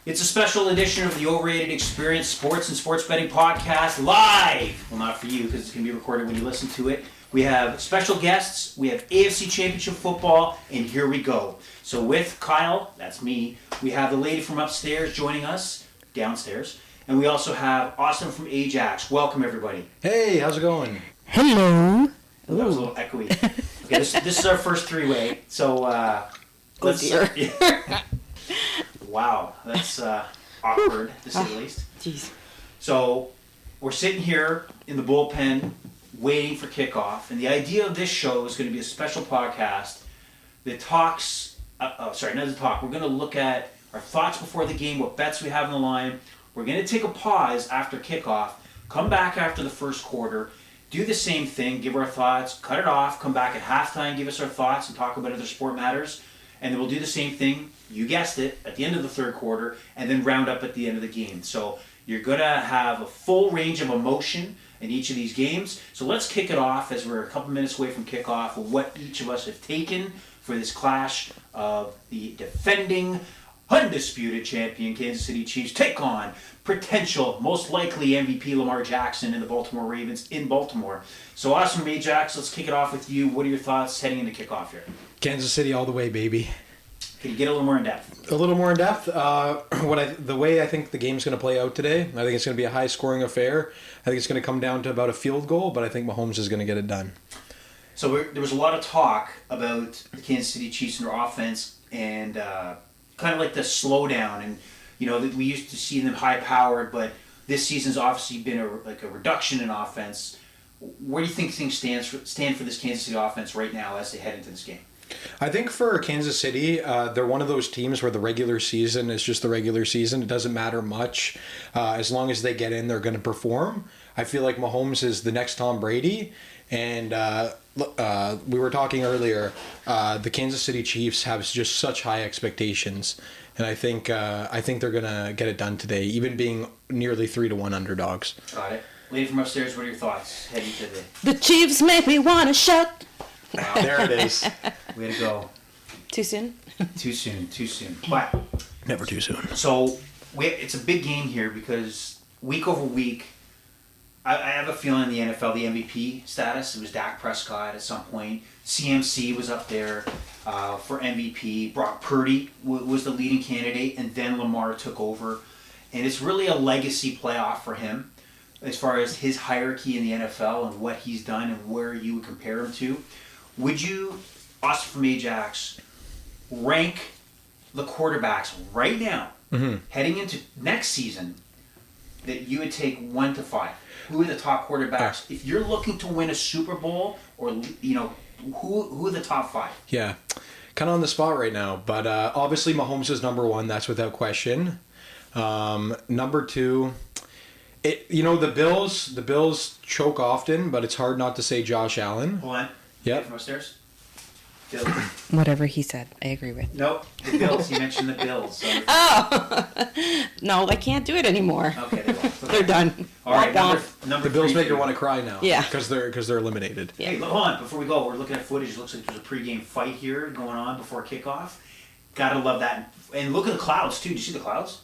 It's a special edition of the Overrated Experience Sports and Sports Betting Podcast live. Well, not for you because it's going to be recorded when you listen to it. We have special guests, we have AFC Championship football, and here we go. So with Kyle, that's me, we have the lady from upstairs joining us, downstairs, and we also have Austin from Ajax. Welcome, everybody. Hey, how's it going? Hello. That was a little echoey. Okay, this is our first three-way, so let's... dear. Wow, that's awkward, to say the least. Jeez. So we're sitting here in the bullpen waiting for kickoff, and the idea of this show is going to be a special podcast that talks, not to talk, we're going to look at our thoughts before the game, what bets we have on the line. We're going to take a pause after kickoff, come back after the first quarter, do the same thing, give our thoughts, cut it off, come back at halftime, give us our thoughts, and talk about other sport matters. And then we'll do the same thing, you guessed it, at the end of the third quarter, and then round up at the end of the game. So you're going to have a full range of emotion in each of these games. So let's kick it off as we're a couple minutes away from kickoff with what each of us have taken for this clash of the defending, undisputed champion Kansas City Chiefs take on potential, most likely MVP Lamar Jackson and the Baltimore Ravens in Baltimore. So Austin from Ajax, let's kick it off with you. What are your thoughts heading into kickoff here? Kansas City all the way, baby. Can you get a little more in depth? A little more in depth. The way I think the game's going to play out today, I think it's going to be a high-scoring affair. I think it's going to come down to about a field goal, but I think Mahomes is going to get it done. So there was a lot of talk about the Kansas City Chiefs and their offense and kind of like the slowdown. And, you know, we used to see them high-powered, but this season's obviously been a reduction in offense. Where do you think things stand for this Kansas City offense right now as they head into this game? I think for Kansas City, they're one of those teams where the regular season is just the regular season. It doesn't matter much. As long as they get in, they're going to perform. I feel like Mahomes is the next Tom Brady. And we were talking earlier, the Kansas City Chiefs have just such high expectations. And I think they're going to get it done today, even being nearly 3-1 underdogs. Got it. Lady from upstairs, what are your thoughts heading to The Chiefs make me want to shout. Wow. There it is. Way to go. Too soon? Too soon. But Never too soon. so it's a big game here because week over week, I have a feeling in the NFL, the MVP status, it was Dak Prescott at some point. CMC was up there for MVP. Brock Purdy was the leading candidate, and then Lamar took over. And it's really a legacy playoff for him as far as his hierarchy in the NFL and what he's done and where you would compare him to. Would you, Austin from Ajax, rank the quarterbacks right now, heading into next season, that you would take 1 to 5? Who are the top quarterbacks? If you're looking to win a Super Bowl, or who are the top 5? Yeah, kind of on the spot right now. But obviously Mahomes is number 1. That's without question. Number 2, the Bills choke often, but it's hard not to say Josh Allen. Hold on. Yep. From upstairs. Bills. Whatever he said, I agree with. Nope. The Bills. You mentioned the Bills. So. Oh! No, I can't do it anymore. Okay, they won't. Okay. They're done. All right, Womp number The Bills 3 make you want to cry now. Yeah. Because they're eliminated. Yeah. Hey, hold on. Before we go, we're looking at footage. It looks like there's a pregame fight here going on before kickoff. Gotta love that. And look at the clouds, too. Do you see the clouds?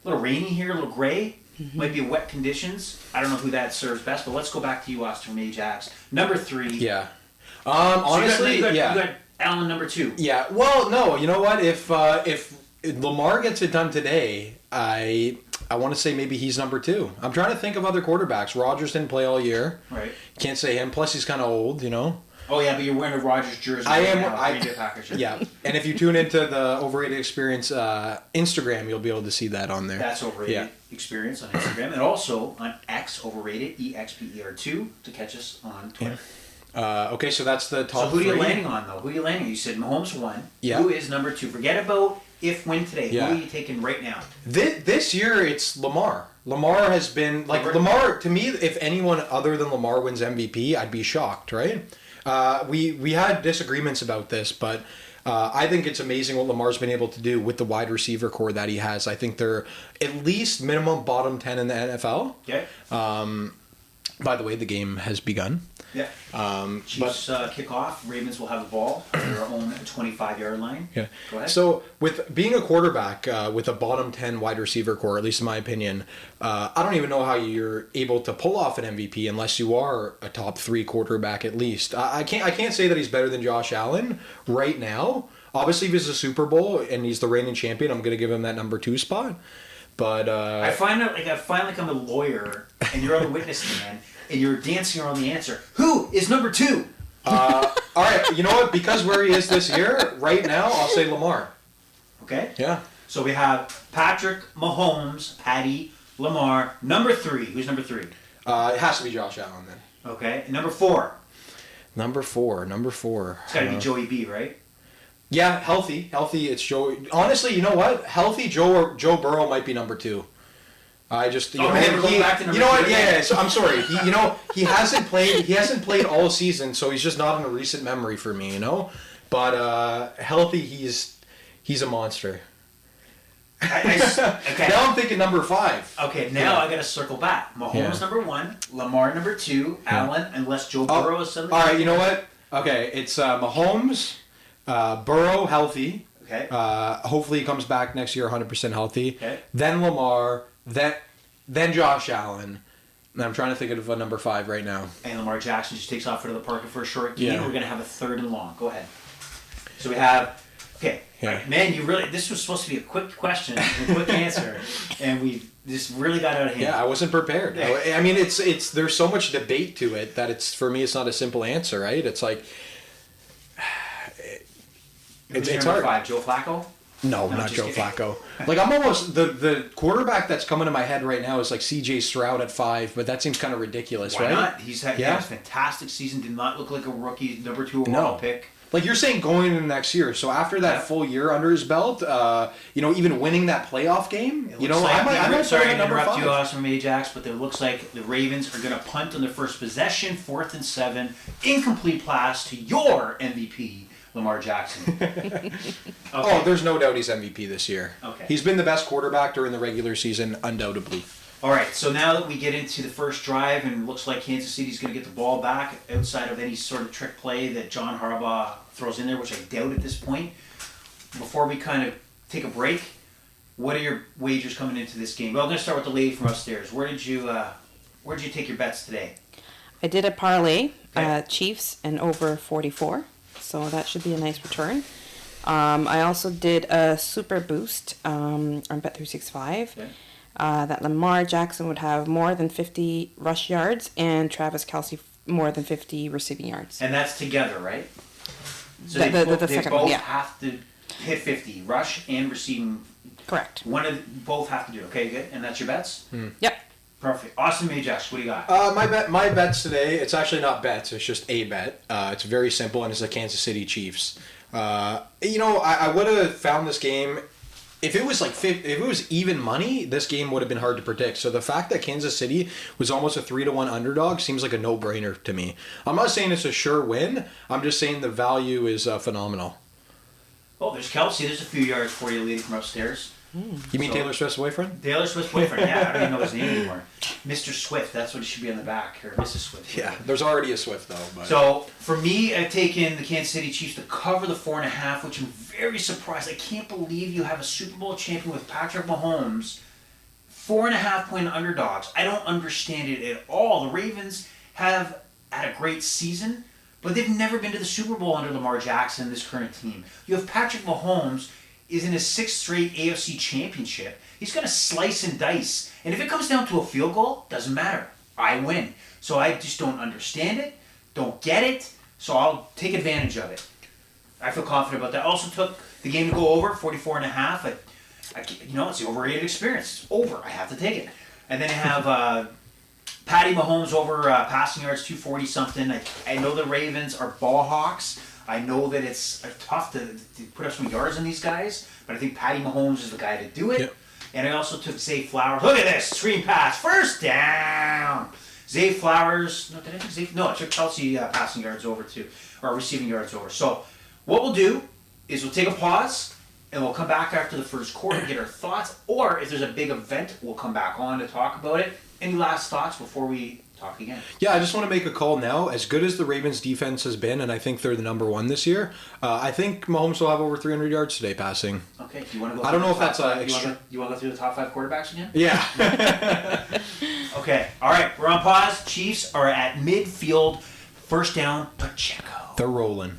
A little rainy here, a little gray. Might be wet conditions. I don't know who that serves best, but let's go back to you, Austin from Ajax. Number 3. Yeah. So Honestly, you got yeah. Allen number 2. Yeah. Well, no. You know what? If Lamar gets it done today, I want to say maybe he's number 2. I'm trying to think of other quarterbacks. Rodgers didn't play all year. Right. Can't say him. Plus, he's kind of old. Oh yeah, but you're wearing a Rodgers jersey. I am. Green Bay Packers jersey. Yeah. And if you tune into the Overrated Experience Instagram, you'll be able to see that on there. That's Overrated Experience on Instagram, and also on X, Overrated, EXPER2, to catch us on Twitter. Okay, so that's the top. So who are you 3. landing on, though? Who are you landing on? You said Mahomes 1. Yeah. Who is number 2? Forget about win today. Yeah. Who are you taking right now? This year, it's Lamar. Lamar has been Lamar. To me, if anyone other than Lamar wins MVP, I'd be shocked. Right? We had disagreements about this, but I think it's amazing what Lamar's been able to do with the wide receiver core that he has. I think they're at least minimum bottom 10 in the NFL. Okay. By the way, the game has begun. Yeah. Chiefs kick off. Ravens will have the ball at their own 25-yard line. Yeah. Go ahead. So with being a quarterback with a bottom 10 wide receiver core, at least in my opinion, I don't even know how you're able to pull off an MVP unless you are a top 3 quarterback at least. I can't say that he's better than Josh Allen right now. Obviously, if he's a Super Bowl and he's the reigning champion, I'm going to give him that number 2 spot. But I find like I'm a lawyer and you're on the witness stand and you're dancing around the answer. Who is number 2? all right, you know what? Because where he is this year, right now, I'll say Lamar. Okay. Yeah. So we have Patrick Mahomes, Patty, Lamar. Number 3. Who's number 3? It has to be Josh Allen then. Okay. And number 4. Number four. It's got to be Joey B, right? Yeah, healthy. It's Joe. Honestly, you know what? Healthy Joe Burrow might be number 2. I just we're going back to number 2 what? again? Yeah. So I'm sorry. He hasn't played. He hasn't played all season, so he's just not in a recent memory for me. But healthy, he's a monster. Okay. Now I'm thinking number 5. Okay, now I got to circle back. Mahomes number 1, Lamar number 2, Allen, unless Joe Burrow is suddenly. All right, you know what? Okay, it's Mahomes, Burrow healthy. Okay. Hopefully he comes back next year 100% healthy. Okay. Then Lamar, then Josh Allen. And I'm trying to think of a number 5 right now. And Lamar Jackson just takes off into the park for a short game. Yeah. We're going to have a 3rd and long. Go ahead. So we have... Okay. Yeah. Man, this was supposed to be a quick question, a quick answer, and we just really got out of hand. Yeah, I wasn't prepared. Yeah. I mean, it's there's so much debate to it that for me it's not a simple answer, right? It's like it's hard. 5, Joe Flacco? No, not Joe Flacco. Like I'm almost the quarterback that's coming to my head right now is like C.J. Stroud at 5, but that seems kind of ridiculous, Why right? not? He had a fantastic season. Did not look like a rookie. Number 2 overall pick. Like you're saying going into next year. So after that full year under his belt, even winning that playoff game, I might sorry to number interrupt 5. you, Austin From Ajax, but it looks like the Ravens are going to punt on their first possession, 4th and 7, incomplete pass to your MVP, Lamar Jackson. Okay. Oh, there's no doubt he's MVP this year. Okay. He's been the best quarterback during the regular season, undoubtedly. All right, so now that we get into the first drive, and it looks like Kansas City's going to get the ball back outside of any sort of trick play that John Harbaugh throws in there, which I doubt at this point. Before we kind of take a break, what are your wagers coming into this game? Well, I'm going to start with the lady from upstairs. Where did you take your bets today? I did a parlay, Okay. Chiefs and over 44, so that should be a nice return. I also did a super boost on Bet365. Okay. That Lamar Jackson would have more than 50 rush yards and Travis Kelce more than 50 receiving yards. And that's together, right? So The they second both one, yeah. have to hit 50, rush and receiving. Correct. Both have to do. Okay, good. And that's your bets? Yep. Perfect. Austin Ajax, what do you got? My bets today, it's actually not bets, it's just a bet. It's very simple, and it's the Kansas City Chiefs. I would have found this game, if it was even money, this game would have been hard to predict. So the fact that Kansas City was almost a 3-1 underdog seems like a no-brainer to me. I'm not saying it's a sure win. I'm just saying the value is phenomenal. Oh, there's Kelsey. There's a few yards for you, lady from upstairs. You mean Taylor Swift's boyfriend? Taylor Swift's boyfriend. Yeah, I don't even know his name anymore. Mr. Swift. That's what it should be on the back. Or Mrs. Swift. Yeah, there's already a Swift though. But. So for me, I've taken the Kansas City Chiefs to cover the 4.5, which I'm very surprised. I can't believe you have a Super Bowl champion with Patrick Mahomes, 4.5-point underdogs. I don't understand it at all. The Ravens have had a great season, but they've never been to the Super Bowl under Lamar Jackson, this current team. You have Patrick Mahomes is in his 6th straight AFC Championship. He's going to slice and dice. And if it comes down to a field goal, doesn't matter. I win. So I just don't understand it, don't get it, so I'll take advantage of it. I feel confident about that. I also took the game to go over, 44.5. It's the overrated experience. It's over. I have to take it. And then I have Patty Mahomes over passing yards, 240-something. I know the Ravens are ball hawks. I know that it's tough to put up some yards on these guys, but I think Patty Mahomes is the guy to do it. Yep. And I also took Zay Flowers. Look at this screen pass, first down. Zay Flowers. No, did I take Zay? No, I took Kelsey passing yards over too, or receiving yards over. So what we'll do is we'll take a pause and we'll come back after the first quarter and get our thoughts. Or if there's a big event, we'll come back on to talk about it. Any last thoughts before we talk again. Yeah, I just want to make a call now. As good as the Ravens defense has been, and I think they're the number one this year, I think Mahomes will have over 300 yards today passing. Okay, do you want to go? I don't know if that's you want to go through the top 5 quarterbacks again? Yeah. Okay, all right, we're on pause. Chiefs are at midfield. First down, Pacheco. They're rolling.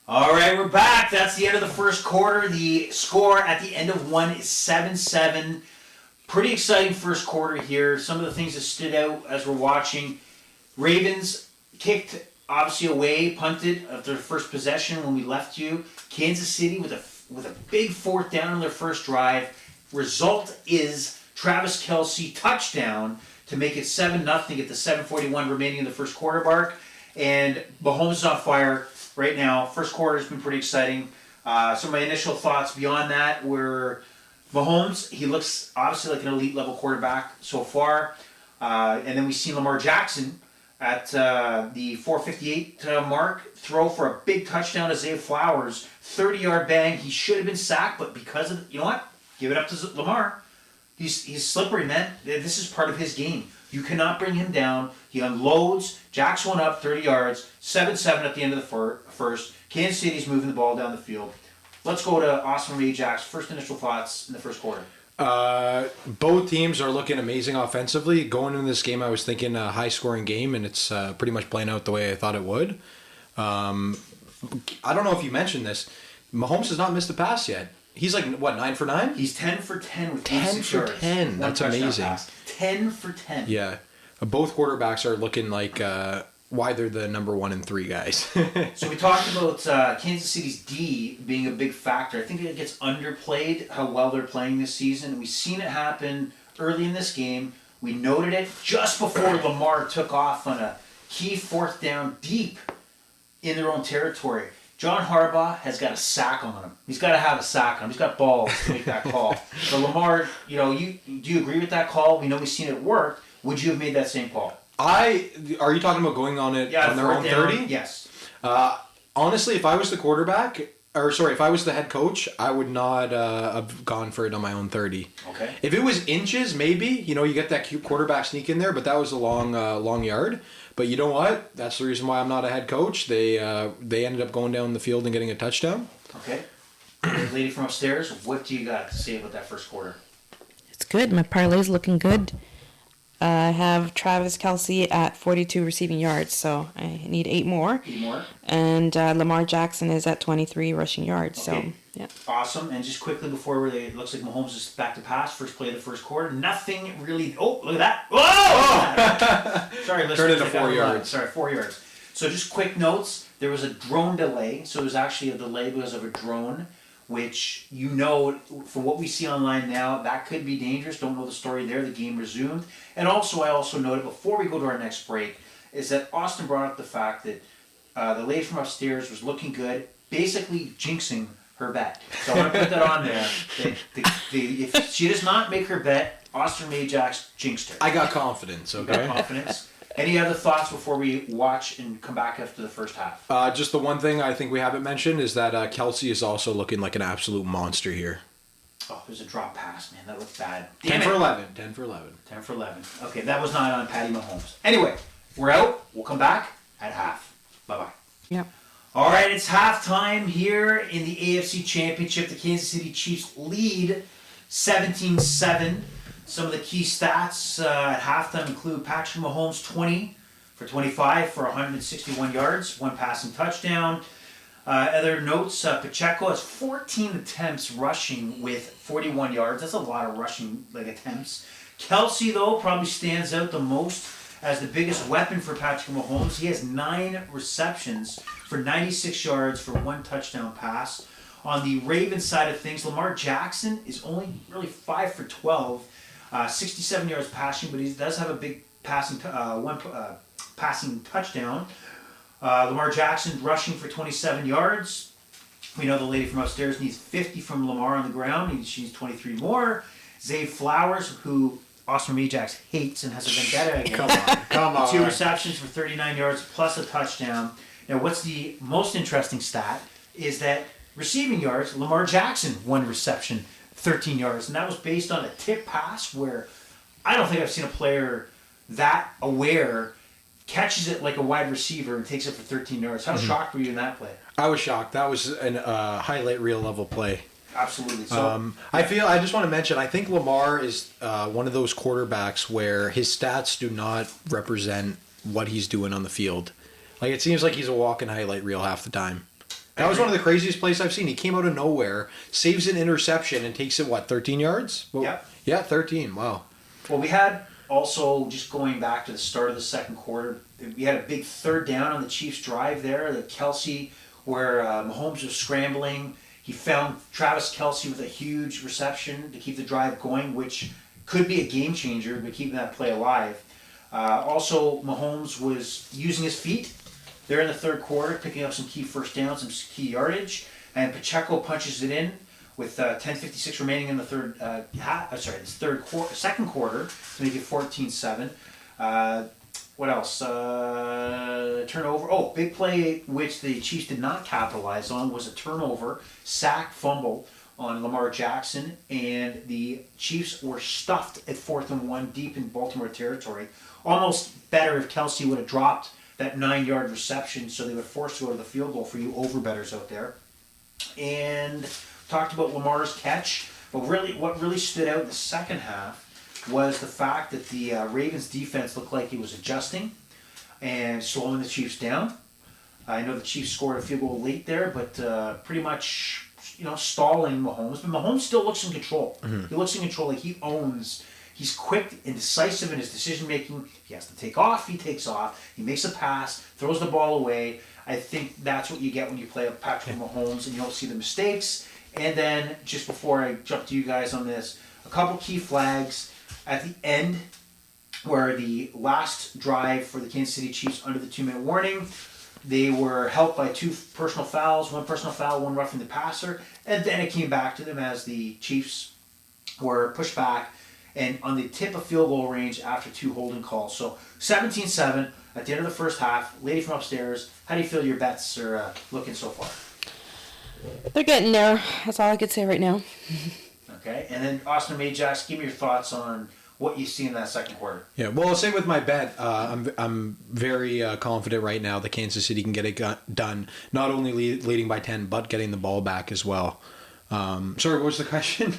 All right, we're back. That's the end of the first quarter. The score at the end of one is 7-7. Pretty exciting first quarter here. Some of the things that stood out as we're watching. Ravens kicked, obviously, away, punted of their first possession when we left you. Kansas City with a big fourth down on their first drive. Result is Travis Kelce touchdown to make it 7-0 at the 7:41 remaining in the first quarter mark. And Mahomes is on fire right now. First quarter has been pretty exciting. Some of my initial thoughts beyond that were Mahomes, he looks obviously like an elite level quarterback so far. And then we see Lamar Jackson at the 4:58 mark throw for a big touchdown to Zay Flowers. 30-yard bang. He should have been sacked, but because of, you know what? Give it up to Lamar. He's slippery, man. This is part of his game. You cannot bring him down. He unloads. Jack's one up 30 yards. 7-7 at the end of the first. Kansas City's moving the ball down the field. Let's go to Austin From Ajax. First initial thoughts in the first quarter. Both teams are looking amazing offensively. Going into this game, I was thinking a high-scoring game, and it's pretty much playing out the way I thought it would. I don't know if you mentioned this. Mahomes has not missed a pass yet. He's like, what, 9 for 9? He's 10 for 10 with 10 for 10. That's amazing. Pass. 10 for 10. Yeah. Both quarterbacks are looking like why they're the number 1 and 3 guys. So we talked about Kansas City's D being a big factor. I think it gets underplayed how well they're playing this season. We've seen it happen early in this game. We noted it just before Lamar took off on a key fourth down deep in their own territory. John Harbaugh has got a sack on him. He's got to have a sack on him. He's got balls to make that call. So Lamar, do you agree with that call? We know we've seen it work. Would you have made that same call? Are you talking about going on it on their own 30? Yes. Honestly, if I was the quarterback, if I was the head coach, I would not have gone for it on my own 30. Okay. If it was inches, maybe, you get that cute quarterback sneak in there, but that was a long yard. But you know what? That's the reason why I'm not a head coach. They ended up going down the field and getting a touchdown. Okay. Lady from upstairs, what do you got to say about that first quarter? It's good. My parlay's looking good. I have Travis Kelce at 42 receiving yards, so I need 8 more. 8 more. And Lamar Jackson is at 23 rushing yards. Okay. So, yeah. Awesome. And just quickly before it looks like Mahomes is back to pass, first play of the first quarter. Nothing really. Oh, look at that. Whoa! Oh! Sorry, listeners. Turn it to 4 yards. Sorry, 4 yards. So just quick notes. There was a drone delay. So it was actually a delay because of a drone, which from what we see online now, that could be dangerous. Don't know the story there. The game resumed. And also, I also noted before we go to our next break, is that Austin brought up the fact that the lady from upstairs was looking good, basically jinxing her bet. So I want to put that on there. If she does not make her bet, Austin From Ajax jinxed her. I got confidence, okay? You got confidence. Any other thoughts before we watch and come back after the first half? Just the one thing I think we haven't mentioned is that Kelce is also looking like an absolute monster here. Oh, there's a drop pass, man. That looked bad. 10 for 11. 10 for 11. Okay, that was not on Patty Mahomes. Anyway, we're out. We'll come back at half. Bye-bye. Yep. All right, it's halftime here in the AFC Championship. The Kansas City Chiefs lead 17-7. Some of the key stats at halftime include Patrick Mahomes 20 for 25 for 161 yards, 1 passing touchdown. Other notes, Pacheco has 14 attempts rushing with 41 yards. That's a lot of rushing attempts. Kelce, though, probably stands out the most as the biggest weapon for Patrick Mahomes. He has 9 receptions for 96 yards for 1 touchdown pass. On the Ravens side of things, Lamar Jackson is only really 5 for 12, 67 yards passing, but he does have a big passing passing touchdown. Lamar Jackson rushing for 27 yards. We know the lady from upstairs needs 50 from Lamar on the ground. She needs 23 more. Zay Flowers, who Austin From Ajax hates and has a vendetta against. Come on. 2 receptions for 39 yards plus a touchdown. Now, what's the most interesting stat is that receiving yards, Lamar Jackson, 1 reception, 13 yards. And that was based on a tip pass where I don't think I've seen a player that aware, catches it like a wide receiver and takes it for 13 yards. How shocked were you in that play? I was shocked. That was an highlight reel level play. Absolutely. So I just want to mention, I think Lamar is one of those quarterbacks where his stats do not represent what he's doing on the field. Like, it seems like he's a walking highlight reel half the time. That was one of the craziest plays I've seen. He came out of nowhere, saves an interception, and takes it, 13 yards? Well, Yep. Yeah, 13. Wow. Well, we had also, just going back to the start of the second quarter, we had a big third down on the Chiefs' drive there. The Kelsey, where Mahomes was scrambling. He found Travis Kelsey with a huge reception to keep the drive going, which could be a game changer, but keeping that play alive. Also, Mahomes was using his feet there in the third quarter, picking up some key first downs, some key yardage, and Pacheco punches it in with 10:56 remaining in the second quarter to make it 14-7. What else? Turnover. Oh, big play which the Chiefs did not capitalize on was a turnover, sack, fumble on Lamar Jackson, and the Chiefs were stuffed at 4th and 1 deep in Baltimore territory. Almost better if Kelsey would have dropped that 9-yard reception, so they were forced to go to the field goal for you overbettors out there. And talked about Lamar's catch, but really, what really stood out in the second half was the fact that the Ravens defense looked like it was adjusting and slowing the Chiefs down. I know the Chiefs scored a field goal late there, but pretty much, stalling Mahomes. But Mahomes still looks in control. Mm-hmm. He looks in control, like he owns. He's quick and decisive in his decision making. If he has to take off, he takes off. He makes a pass, throws the ball away. I think that's what you get when you play with Patrick Mahomes, and you don't see the mistakes. And then, just before I jump to you guys on this, a couple key flags at the end, where the last drive for the Kansas City Chiefs under the 2-minute warning, they were helped by 2 personal fouls, 1 personal foul, 1 roughing the passer, and then it came back to them as the Chiefs were pushed back and on the tip of field goal range after 2 holding calls. So 17-7 at the end of the first half. Lady from upstairs, how do you feel your bets are looking so far? They're getting there. That's all I could say right now. Okay, and then Austin From Ajax, give me your thoughts on what you see in that second quarter. Yeah, well, I'll say with my bet, I'm very confident right now that Kansas City can get it done, not only leading by 10, but getting the ball back as well. Sorry, what was the question?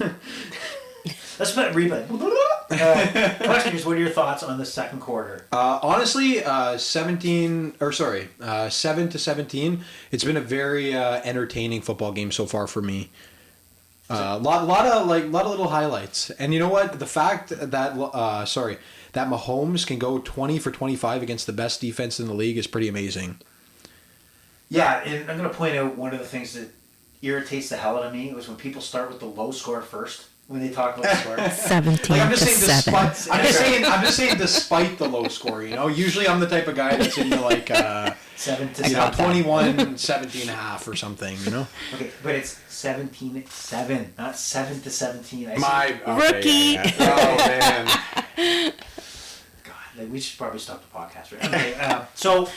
Let's put replay. Question is, what are your thoughts on the second quarter? Honestly, 7-17. It's been a very entertaining football game so far for me. Lot of little highlights, and you know what? The fact that that Mahomes can go 20 for 25 against the best defense in the league is pretty amazing. Yeah, and I'm going to point out one of the things that irritates the hell out of me was when people start with the low score first when they talk about the score. 17 I'm to 7. I'm just saying despite the low score. Usually I'm the type of guy that's into 7 to 7. 21, 17 and a half or something. Okay, but it's 17-7, not 7 to 17. Rookie. Yeah. Oh man. God, we should probably stop the podcast. Right? Okay, so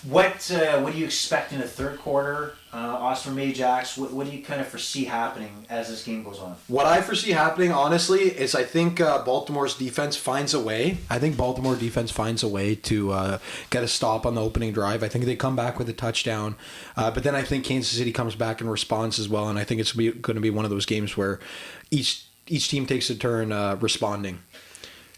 what do you expect in the third quarter? Austin From Ajax, what do you kind of foresee happening as this game goes on? What I foresee happening, honestly, is I think Baltimore's defense finds a way. I think Baltimore defense finds a way to get a stop on the opening drive. I think they come back with a touchdown. But then I think Kansas City comes back and responds as well. And I think it's going to be one of those games where each team takes a turn responding.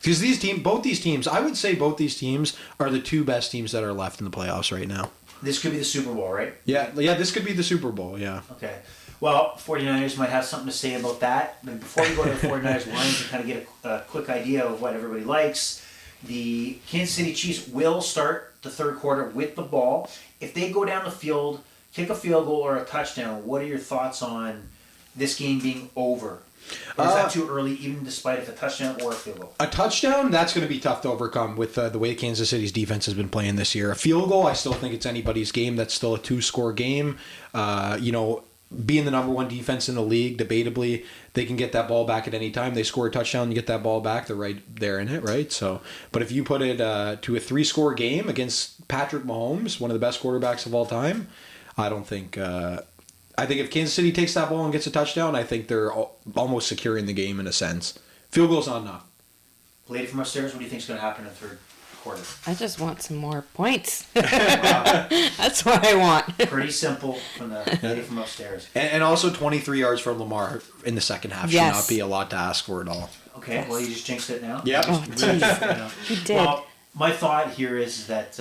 Because both these teams, I would say both these teams are the 2 best teams that are left in the playoffs right now. This could be the Super Bowl, right? Yeah, this could be the Super Bowl, yeah. Okay. Well, 49ers might have something to say about that. But before we go to the 49ers lines and kind of get a quick idea of what everybody likes, the Kansas City Chiefs will start the third quarter with the ball. If they go down the field, kick a field goal or a touchdown, what are your thoughts on this game being over? Or is that too early, even despite if a touchdown or a field goal? A touchdown, that's going to be tough to overcome with the way Kansas City's defense has been playing this year. A field goal, I still think it's anybody's game. That's still a 2-score game. Being the number 1 defense in the league, debatably, they can get that ball back at any time. They score a touchdown, you get that ball back, they're right there in it, right? So, but if you put it to a 3-score game against Patrick Mahomes, one of the best quarterbacks of all time, I don't think... I think if Kansas City takes that ball and gets a touchdown, I think they're almost securing the game in a sense. Field goal's not enough. Lady from upstairs, what do you think is going to happen in the third quarter? I just want some more points. That's what I want. Pretty simple from the lady from upstairs. And also 23 yards from Lamar in the second half should not be a lot to ask for at all. Okay, well, you just jinxed it now. Yep. Oh, jeez. You did. Well, my thought here is that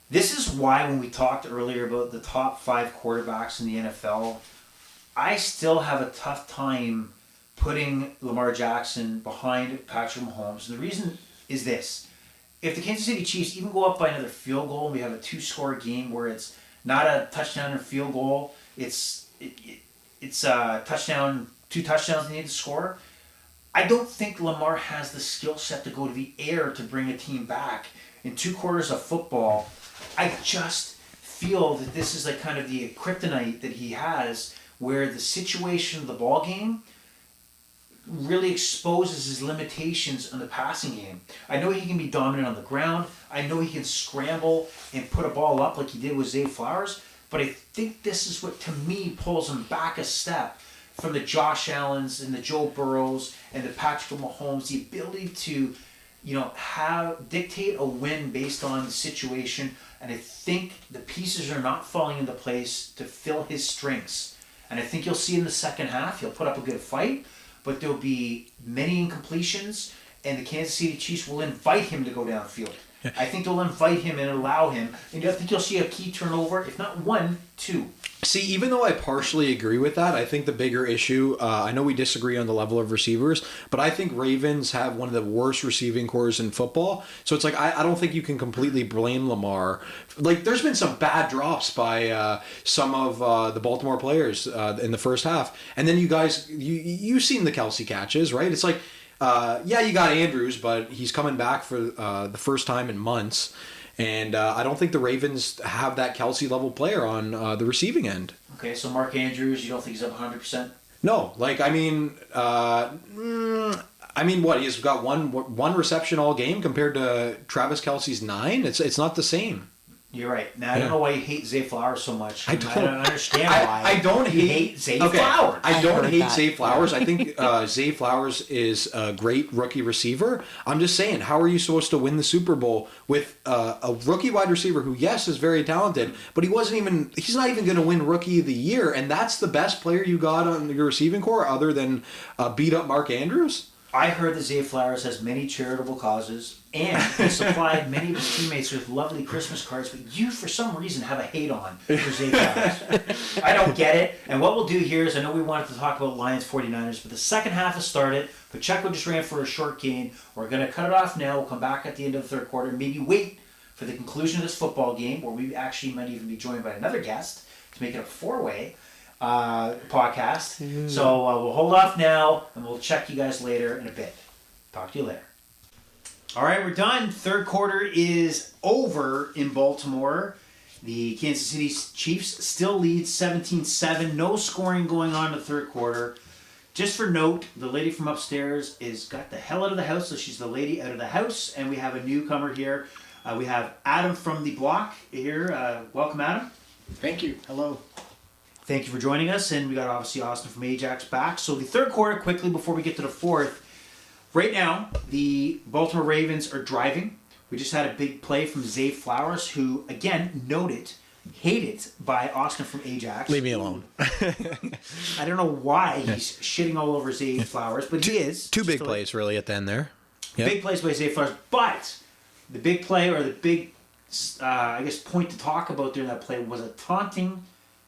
this is why when we talked earlier about the top 5 quarterbacks in the NFL, I still have a tough time putting Lamar Jackson behind Patrick Mahomes. And the reason is this. If the Kansas City Chiefs even go up by another field goal and we have a 2-score game where it's not a touchdown and field goal, it's a touchdown, 2 touchdowns they need to score, I don't think Lamar has the skill set to go to the air to bring a team back. In 2 quarters of football, I just feel that this is like kind of the kryptonite that he has, where the situation of the ball game really exposes his limitations on the passing game. I know he can be dominant on the ground. I know he can scramble and put a ball up like he did with Zay Flowers. But I think this is what, to me, pulls him back a step from the Josh Allens and the Joe Burrows and the Patrick Mahomes. The ability to, dictate a win based on the situation. And I think the pieces are not falling into place to fill his strengths. And I think you'll see in the second half, he'll put up a good fight, but there'll be many incompletions, and the Kansas City Chiefs will invite him to go downfield. I think they'll invite him and allow him, and I think you'll see a key turnover, if not 1, 2. See, even though I partially agree with that, I think the bigger issue, I know we disagree on the level of receivers, but I think Ravens have one of the worst receiving cores in football. So it's like, I don't think you can completely blame Lamar. Like, there's been some bad drops by some of the Baltimore players in the first half. And then you guys, you've seen the Kelsey catches, right? It's like, you got Andrews, but he's coming back for the first time in months. And I don't think the Ravens have that Kelsey level player on the receiving end. Okay, so Mark Andrews, you don't think he's up 100%? No, what? He's got one reception all game compared to Travis Kelce's 9. It's not the same. You're right. Now, I don't know why you hate Zay Flowers so much. I don't understand why. I don't hate Zay Flowers. I don't hate Zay Flowers. I think Zay Flowers is a great rookie receiver. I'm just saying, how are you supposed to win the Super Bowl with a rookie wide receiver who, yes, is very talented, but he's not even going to win Rookie of the Year, and that's the best player you got on your receiving core other than beat up Mark Andrews? I heard that Zay Flowers has many charitable causes, and he supplied many of his teammates with lovely Christmas cards, but you, for some reason, have a hate on for Zay Flowers. I don't get it. And what we'll do here is, I know we wanted to talk about Lions 49ers, but the second half has started. Pacheco just ran for a short gain. We're going to cut it off now. We'll come back at the end of the third quarter, maybe wait for the conclusion of this football game, where we actually might even be joined by another guest to make it a 4-way podcast. So we'll hold off now, and we'll check you guys later in a bit. Talk to you later. All right, we're done. Third quarter is over in Baltimore. The Kansas City Chiefs still lead 17-7. No scoring going on in the third quarter. Just for note, the lady from upstairs is got the hell out of the house, so she's the lady out of the house. And we have a newcomer here. We have Adam from the block here. Welcome, Adam. Thank you. Hello. Thank you for joining us, and we got obviously Austin from Ajax back. So the third quarter, quickly before we get to the fourth, right now the Baltimore Ravens are driving. We just had a big play from Zay Flowers, who, again, hated by Austin from Ajax. Leave me alone. I don't know why he's shitting all over Zay Flowers, but he is. Two big plays, really, at the end there. Yep. Big plays by Zay Flowers, but the big play, or the big, point to talk about during that play was a taunting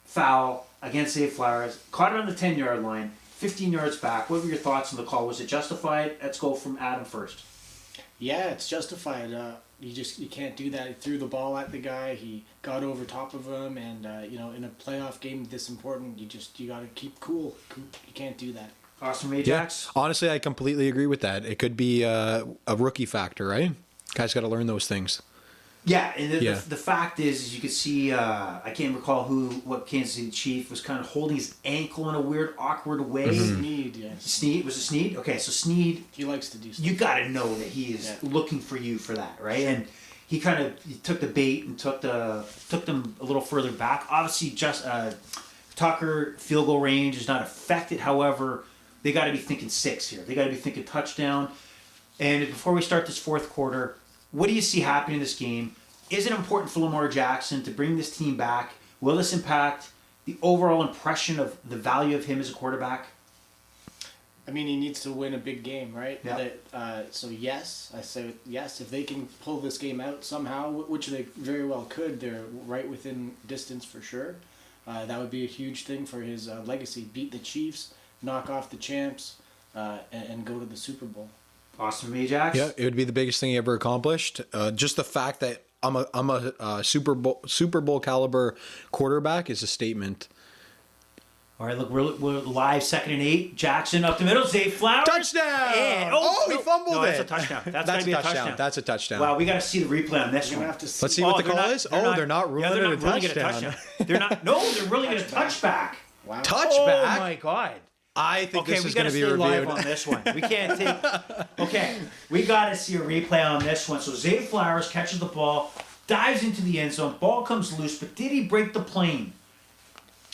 foul against Zay Flowers. Caught it on the 10-yard line, 15 yards back. What were your thoughts on the call? Was it justified? Let's go from Adam first. Yeah, it's justified. You can't do that. He threw the ball at the guy. He got over top of him, and in a playoff game this important, you got to keep cool. You can't do that. Austin Ajax? Yeah. Honestly, I completely agree with that. It could be a rookie factor, right? Guys got to learn those things. Yeah, and the fact is you could see, I can't recall what Kansas City Chief was kind of holding his ankle in a weird, awkward way. Mm-hmm. Sneed, yeah. Sneed? Was it Sneed? Okay, so Sneed... He likes to do stuff. You got to know that he is looking for you for that, right? And he took the bait and took them a little further back. Obviously, just Tucker field goal range is not affected. However, they got to be thinking 6 here. They got to be thinking touchdown. And before we start this fourth quarter, what do you see happening in this game? Is it important for Lamar Jackson to bring this team back? Will this impact the overall impression of the value of him as a quarterback? I mean, he needs to win a big game, right? Yeah. So yes, I say yes. If they can pull this game out somehow, which they very well could, they're right within distance for sure. That would be a huge thing for his legacy. Beat the Chiefs, knock off the champs, and go to the Super Bowl. Austin From Ajax? Yeah, it would be the biggest thing he ever accomplished. Just the fact that I'm a Super Bowl caliber quarterback is a statement. All right, look, we're live, 2nd and 8. Jackson up the middle. Zay Flowers. Touchdown! And, He fumbled no, it. that's a touchdown. That's That's gotta be a a touchdown. That's a touchdown. Wow, we got to see the replay on this You're one. gonna have to see. Let's see what the they're call not- is. They're not ruling it a touchdown. They're not. No, they're ruling it a touchback. Wow. Touchback? Oh my god. I think Okay, this we is got going to to be stay live reviewed. on this one. We can't take. Okay, we got to see a replay on this one. So Zay Flowers catches the ball, dives into the end zone. Ball comes loose, but did he break the plane?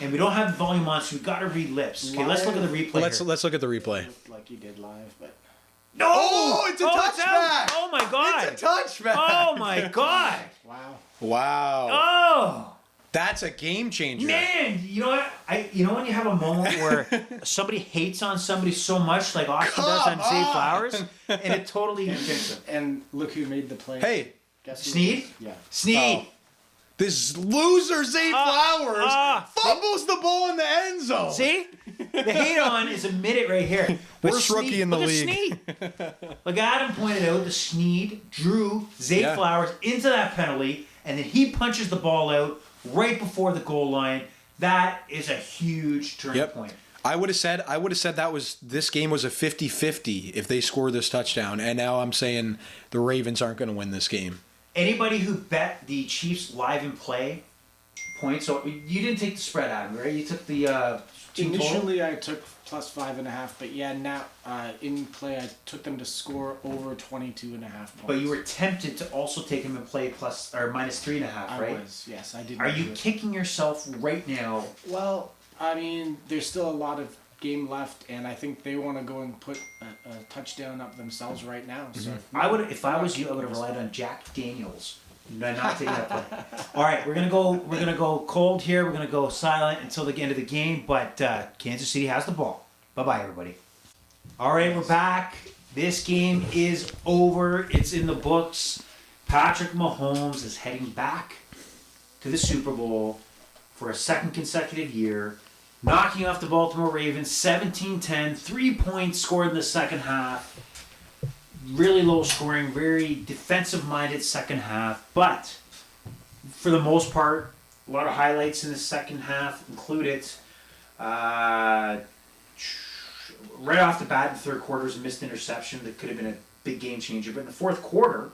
And we don't have the volume on, so we got to read lips. Okay, let's look at the replay. Let's here. look at the replay. Looked like you did live, but No! Oh, it's a out. touchback! Oh my god! It's a touchback! Oh my god! wow. Wow. Oh! That's a game changer. Man, you know what? You know when you have a moment where somebody hates on somebody so much, like Austin does on Zay Flowers, and it totally fits him. And look who made the play. Hey, Guess who? Sneed? Yeah. Sneed. this loser Zay Flowers fumbles the ball in the end zone. See? The hate on is admitted right here. But Worst rookie in the look league. At Sneed. Like Adam pointed out, the Sneed drew Zay Yeah. Flowers into that penalty, and then he punches the ball out right before the goal line. That is a huge turning point. I would have said this game was a 50-50 if they score this touchdown, and now I'm saying the Ravens aren't going to win this game. Anybody who bet the Chiefs live in play points, so you didn't take the spread, Adam, right? You took the team total? Initially, I took plus 5.5, but yeah, now in play, I took them to score over 22.5 points. But you were tempted to also take them in play plus or minus 3.5, I right? was, yes, I did. Are you kicking yourself right now? Well, I mean, there's still a lot of game left, and I think they want to go and put a touchdown up themselves right now. So I would, if I was you, I would have relied on Jack Daniels. Not taking that play. All right, we're gonna go cold here. We're gonna go silent until the end of the game. But Kansas City has the ball. Bye bye, everybody. All right, we're back. This game is over. It's in the books. Patrick Mahomes is heading back to the Super Bowl for a second consecutive year, knocking off the Baltimore Ravens 17-10, 3 points scored in the second half. Really low scoring, very defensive-minded second half. But for the most part, a lot of highlights in the second half included right off the bat in the third quarter was a missed interception that could have been a big game changer. But in the fourth quarter,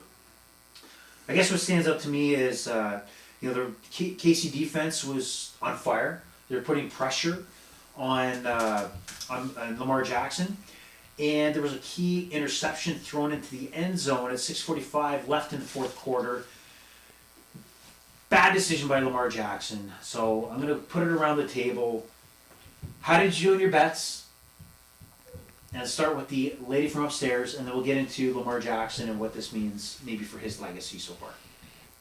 I guess what stands out to me is the KC defense was on fire. They were putting pressure on Lamar Jackson. And there was a key interception thrown into the end zone at 6:45 left in the fourth quarter. Bad decision by Lamar Jackson. So I'm going to put it around the table. How did you do in your bets? And start with the lady from upstairs, and then we'll get into Lamar Jackson and what this means maybe for his legacy so far.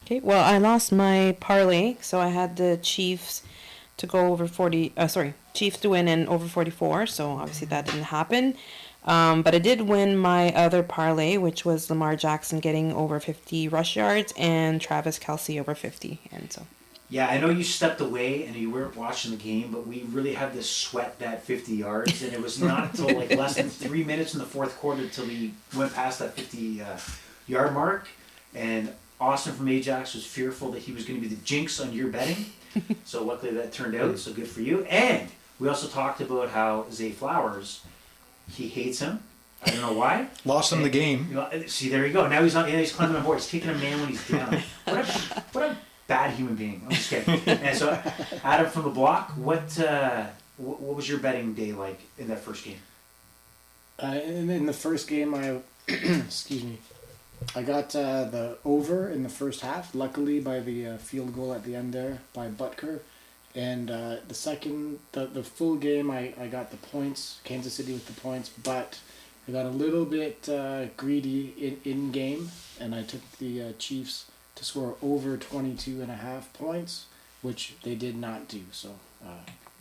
Okay, well, I lost my parlay, so I had the Chiefs to go over Chiefs to win and over 44, so obviously that didn't happen. But I did win my other parlay, which was Lamar Jackson getting over 50 rush yards and Travis Kelce over 50. And so, yeah, I know you stepped away and you weren't watching the game, but we really had to sweat that 50 yards, and it was not until like less than 3 minutes in the fourth quarter until we went past that 50-yard mark, and Austin from Ajax was fearful that he was going to be the jinx on your betting. So luckily that turned out, so good for you. And we also talked about how Zay Flowers, he hates him. I don't know why. Lost him the game. See, there you go. Now he's he's climbing on board. He's kicking a man when he's down. What a bad human being. I'm just kidding. And so, Adam from the block, what was your betting day like in that first game? In the first game, excuse me, I got the over in the first half. Luckily, by the field goal at the end there by Butker. And the full game, I got the points, Kansas City with the points, but I got a little bit greedy in game, and I took the Chiefs to score over 22.5 points, which they did not do. So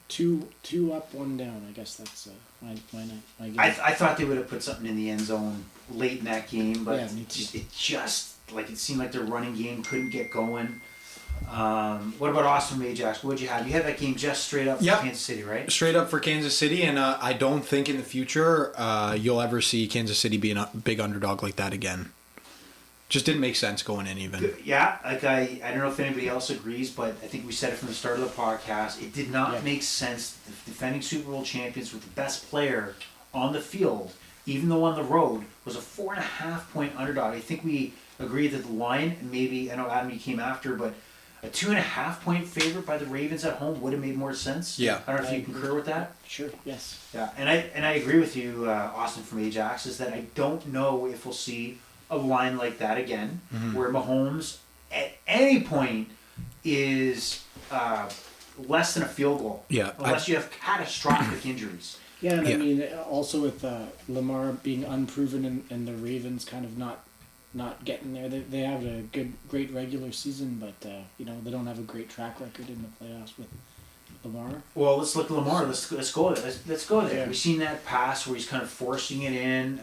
two up, one down. I guess that's my game. I thought they would have put something in the end zone late in that game, but Yeah, me too. it just like it seemed like their running game couldn't get going. What about Austin From Ajax? What'd you have? You had that game just straight up for Yep. Kansas City, right? Straight up for Kansas City, and I don't think in the future you'll ever see Kansas City being a big underdog like that again. Just didn't make sense going in even. Yeah, like I don't know if anybody else agrees, but I think we said it from the start of the podcast. It did not make sense. The defending Super Bowl champions with the best player on the field, even though on the road, was a 4.5 point underdog. I think we agreed that the line, and maybe I know Adam, you came after, but a 2.5 point favorite by the Ravens at home would have made more sense. Yeah. I don't know if you concur with that. Sure. Yes. Yeah, and I agree with you, Austin From Ajax, is that I don't know if we'll see a line like that again, where Mahomes at any point is less than a field goal. Yeah, unless you have catastrophic injuries. Yeah, and Yeah. I mean, also with Lamar being unproven and the Ravens kind of not getting there. They have a great regular season, but they don't have a great track record in the playoffs with Lamar. Well, let's look at Lamar. Let's go there. Let's go there. Yeah. We've seen that pass where he's kind of forcing it in.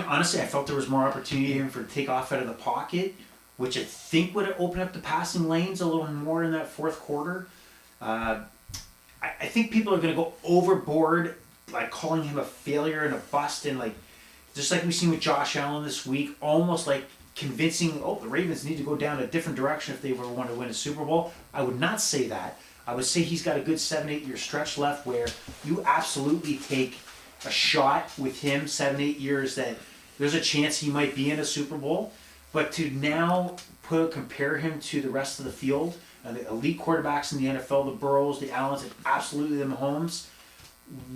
Honestly, I felt there was more opportunity for him to take off out of the pocket, which I think would have opened up the passing lanes a little more in that fourth quarter. I think people are going to go overboard, like calling him a failure and a bust, and like just like we've seen with Josh Allen this week, almost like convincing, the Ravens need to go down a different direction if they ever want to win a Super Bowl. I would not say that. I would say he's got a good 7-8 year stretch left where you absolutely take a shot with him 7-8 years that there's a chance he might be in a Super Bowl. But to now compare him to the rest of the field, the elite quarterbacks in the NFL, the Burrows, the Allens, and absolutely the Mahomes,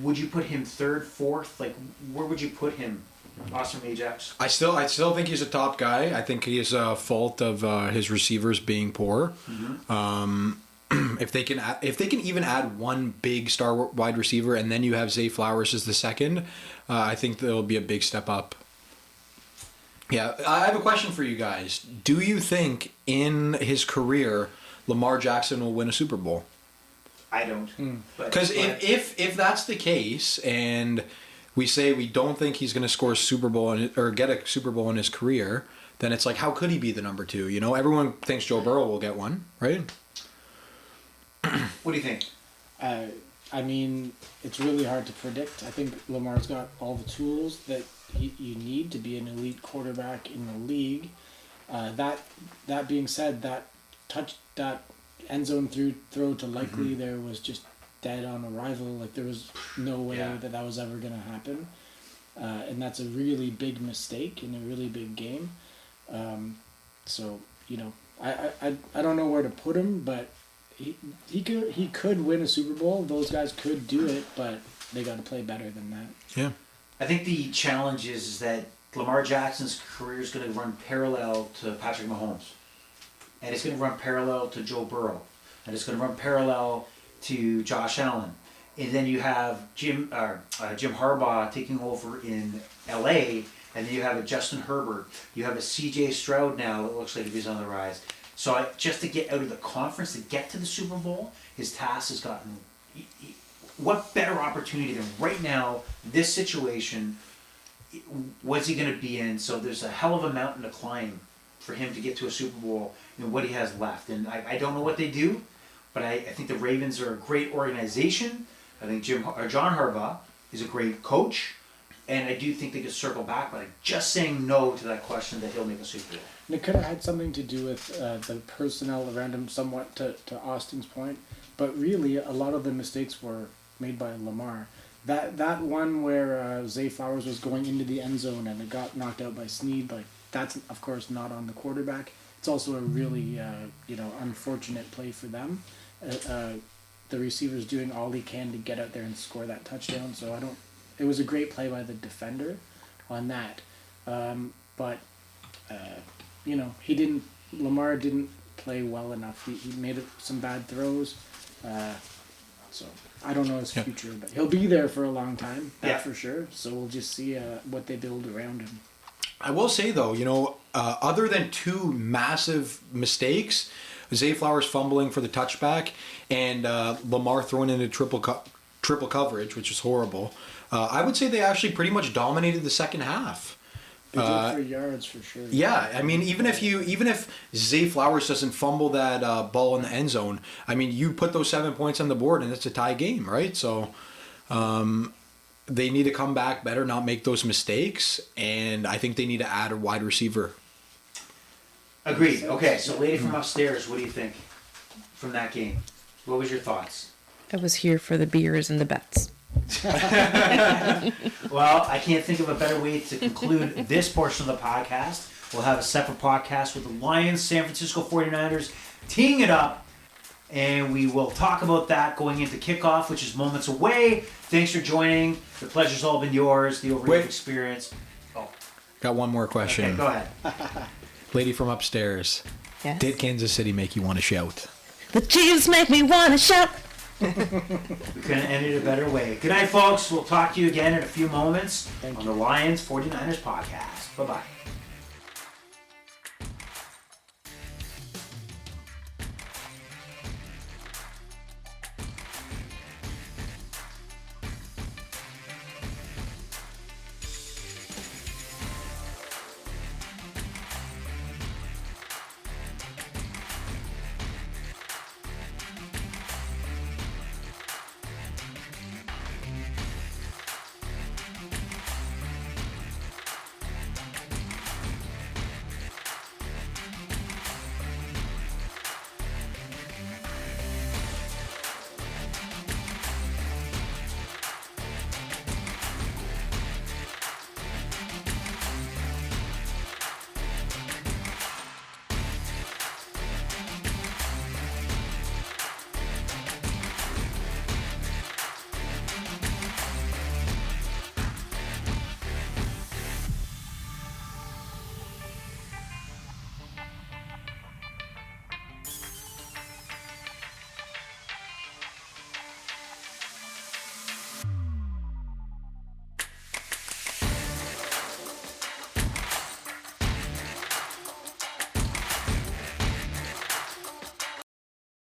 would you put him third, fourth? Like, where would you put him, Austin Ajax? I still think he's a top guy. I think he is a fault of his receivers being poor. If they can even add one big star wide receiver, and then you have Zay Flowers as the second, I think there'll be a big step up. Yeah, I have a question for you guys. Do you think in his career Lamar Jackson will win a Super Bowl? I don't. Because if that's the case, and we say we don't think he's going to score a Super Bowl or get a Super Bowl in his career, then it's like, how could he be the number 2? You know, everyone thinks Joe Burrow will get one, right? What do you think? I mean, it's really hard to predict. I think Lamar's got all the tools that you need to be an elite quarterback in the league. That being said, that end zone throw to Likely there was just dead on arrival. Like, there was no way that was ever going to happen. And that's a really big mistake in a really big game. So, I don't know where to put him, but he could win a Super Bowl. Those guys could do it, but they got to play better than that. Yeah. I think the challenge is that Lamar Jackson's career is going to run parallel to Patrick Mahomes. And it's going to run parallel to Joe Burrow. And it's going to run parallel to Josh Allen. And then you have Jim Harbaugh taking over in LA. And then you have a Justin Herbert. You have a CJ Stroud now that looks like he's on the rise. So just to get out of the conference, to get to the Super Bowl, his task has gotten... What better opportunity than right now, this situation, what's he going to be in? So there's a hell of a mountain to climb for him to get to a Super Bowl and what he has left. And I don't know what they do, but I think the Ravens are a great organization. I think John Harbaugh is a great coach. And I do think they could circle back, but I'm just saying no to that question that he'll make a Super Bowl. And it could have had something to do with the personnel around him, somewhat to Austin's point. But really, a lot of the mistakes were made by Lamar. That one where Zay Flowers was going into the end zone and it got knocked out by Snead, like, that's of course not on the quarterback. It's also a really unfortunate play for them. The receiver's doing all he can to get out there and score that touchdown. So it was a great play by the defender on that. Lamar didn't play well enough. He made some bad throws. So I don't know his future, but he'll be there for a long time, that's for sure. So we'll just see what they build around him. I will say though, other than two massive mistakes, Zay Flowers fumbling for the touchback and Lamar throwing into triple coverage, which is horrible, I would say they actually pretty much dominated the second half. They did for yards for sure. Yeah, I mean, even if Zay Flowers doesn't fumble that ball in the end zone, I mean, you put those 7 points on the board and it's a tie game, right? So they need to come back better, not make those mistakes, and I think they need to add a wide receiver. Agreed. Okay, so lady from upstairs, what do you think from that game? What was your thoughts? I was here for the beers and the bets. Well, I can't think of a better way to conclude this portion of the podcast. We'll have a separate podcast with the Lions, San Francisco 49ers, teeing it up, and we will talk about that going into kickoff, which is moments away. Thanks for joining. The pleasure's all been yours. The Overrated Experience. Oh, Got one more question. okay, go ahead. Lady from upstairs, Yes. did Kansas City make you want to shout? The Chiefs make me want to shout. We couldn't end it a better way. Good night, folks. We'll talk to you again in a few moments on the Lions 49ers podcast. Bye-bye.